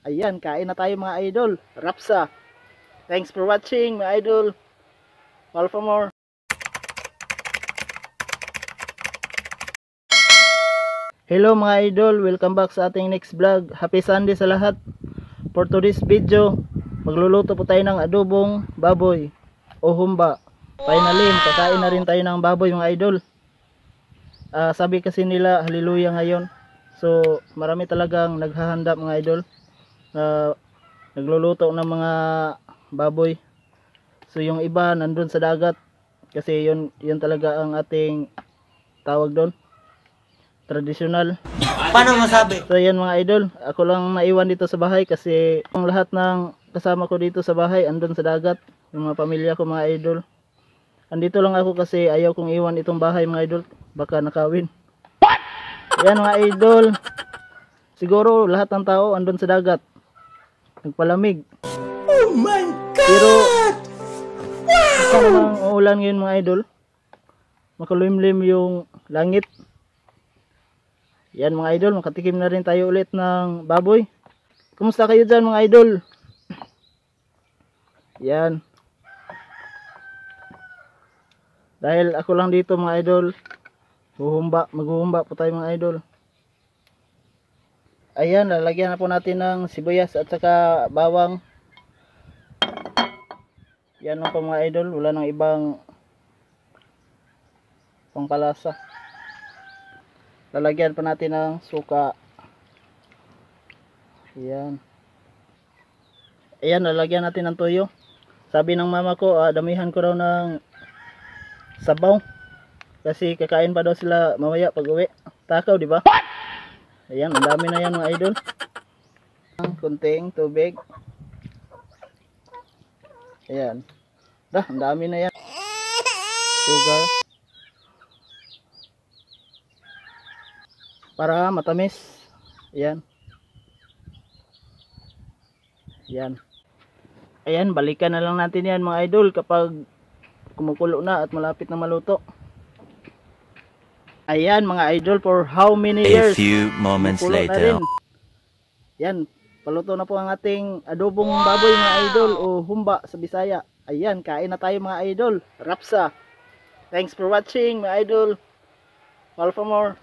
Ayan, kain na tayo mga idol. Rapsa. Thanks for watching mga idol. Follow for more. Hello mga idol, welcome back sa ating next vlog. Happy Sunday sa lahat. For today's video, magluluto po tayo ng adobong baboy o humba. Finally, kakain na rin tayo ng baboy mga idol. Sabi kasi nila hallelujah ngayon. So marami talagang naghahanda mga idol. Nagluluto ng mga baboy. So yung iba nandun sa dagat kasi yun talaga ang ating tawag doon, traditional. Paano masabi? So yan mga idol, ako lang naiwan dito sa bahay kasi ang lahat ng kasama ko dito sa bahay andun sa dagat, yung mga pamilya ko mga idol. Andito lang ako kasi ayaw kong iwan itong bahay mga idol, baka nakawin. Yan mga idol, siguro lahat ng tao andun sa dagat, nagpalamig. Oh my God! Pero wow! Namang uulan ngayon mga idol, makulimlim yung langit. Yan mga idol, makatikim na rin tayo ulit ng baboy. Kumusta kayo dyan mga idol? Yan. Dahil ako lang dito mga idol, maghuhumba po tayo mga idol. Ayan, lalagyan na po natin ng sibuyas at saka bawang. Yan lang po mga idol, wala nang ibang pangpalasa. Lalagyan pa natin ng suka. Ayan. Ayan, lalagyan natin ng toyo. Sabi ng mama ko, damihan ko raw ng sabaw. Kasi kakain pa daw sila mamaya pag uwi. Takaw, di ba? Ayan, ang dami na yan mga idol. Kunting tubig. Ayan. Ang dami na yan. Sugar. Para matamis. Ayan. Ayan. Ayan, balikan na lang natin yan mga idol kapag kumukulo na at malapit na maluto. Ayan mga idol, for how many years? A few moments later. Yan, paluto na po ang ating adobong baboy mga idol o humba sa Bisaya. Ayan, kain na tayo mga idol. Rapsa. Thanks for watching mga idol. Follow for more.